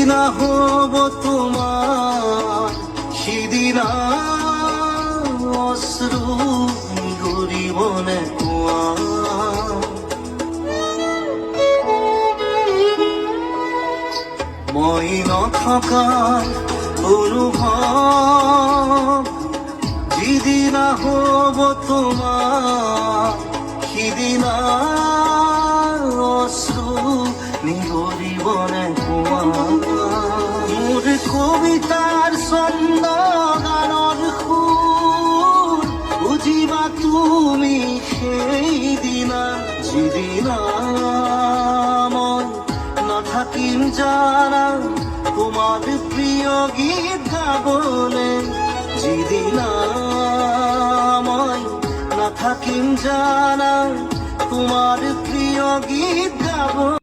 যেদিনা হব তোমার সেদিনা অশ্রু গরিবনে কুয়া মই নথকাৰ অনুভৱ যেদিনা হব তোমাৰ সিদিনা অশ্ৰু নিগৰিবনে কোৱা মোৰ কবিতাৰ ছন্দ গানৰ সুৰ বুজিবা তুমি সেইদিনা যিদিনা মই নাথাকিম জানা তোমার প্রিয় গীত গাবলে যেদিনা মই নাথাকিম জানা তোমার প্রিয় গীত গাব